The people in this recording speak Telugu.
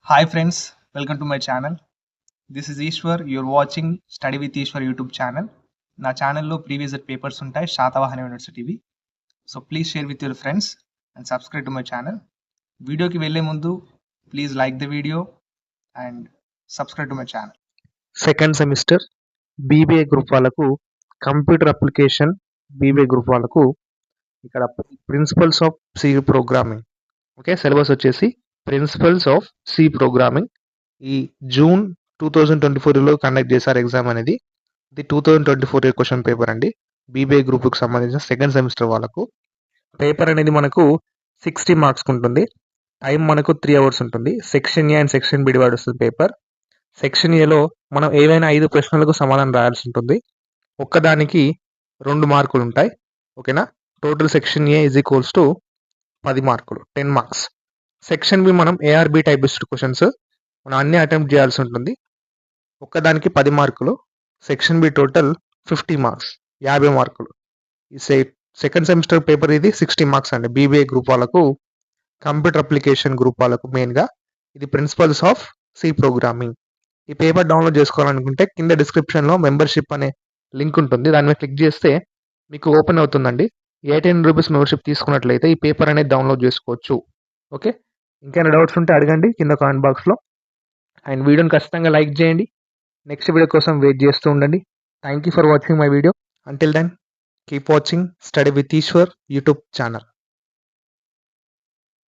Hi friends, welcome to my channel. This is Ishwar. You're watching Study with Ishwar YouTube channel. నా ఛానల్లో ప్రీవియస్ పేపర్స్ ఉంటాయి శాతవాహన యూనివర్సిటీవి. So please share with your friends and subscribe to my channel. వీడియోకి వెళ్ళే ముందు please like the video and subscribe to my channel. Second semester BBA group వాళ్ళకు కంప్యూటర్ అప్లికేషన్ బీబీఏ గ్రూప్ వాళ్ళకు ఇక్కడ principles of C programming. Okay, syllabus వచ్చేసి ప్రిన్సిపల్స్ ఆఫ్ సి ప్రోగ్రామింగ్. ఈ జూన్ 2024లో కండక్ట్ చేశారు ఎగ్జామ్ అనేది. ఇది 2024 క్వశ్చన్ పేపర్ అండి. బీబీఏ గ్రూప్కి సంబంధించిన సెకండ్ సెమిస్టర్ వాళ్ళకు పేపర్ అనేది మనకు 60 మార్క్స్ ఉంటుంది. టైం మనకు 3 అవర్స్ ఉంటుంది. Section A and section B divide వస్తుంది పేపర్. సెక్షన్ ఏలో మనం ఏవైనా 5 ప్రశ్నలకు సమాధానం రాయాల్సి ఉంటుంది. ఒక్కదానికి 2 మార్కులు ఉంటాయి. ఓకేనా, total section A is equals to 10 మార్కులు, 10 మార్క్స్. సెక్షన్ బి మనం ఏఆర్బి టైప్ బేస్డ్ క్వశ్చన్స్ మనం అన్ని అటెంప్ట్ చేయాల్సి ఉంటుంది. ఒక్కదానికి 10 మార్కులు. సెక్షన్ బి టోటల్ 50 మార్క్స్, 50 మార్కులు. ఈ సెకండ్ సెమిస్టర్ పేపర్ ఇది 60 మార్క్స్ అండి. బీబీఏ గ్రూప్ వాళ్ళకు, కంప్యూటర్ అప్లికేషన్ గ్రూప్ వాళ్ళకు మెయిన్గా ఇది ప్రిన్సిపల్స్ ఆఫ్ సి ప్రోగ్రామింగ్. ఈ పేపర్ డౌన్లోడ్ చేసుకోవాలనుకుంటే కింద డిస్క్రిప్షన్లో మెంబర్షిప్ అనే లింక్ ఉంటుంది. దాని మీద క్లిక్ చేస్తే మీకు ఓపెన్ అవుతుందండి. 18 రూపీస్ మెంబర్షిప్ తీసుకున్నట్లయితే ఈ పేపర్ అనేది డౌన్లోడ్ చేసుకోవచ్చు. ఓకే, ఇంకేమైనా డౌట్స్ ఉంటే అడగండి కింద కామెంట్ బాక్స్లో. అండ్ వీడియోని ఖచ్చితంగా లైక్ చేయండి. నెక్స్ట్ వీడియో కోసం వెయిట్ చేస్తూ ఉండండి. Thank you for watching my video. Until then keep watching study with Eshwar YouTube channel.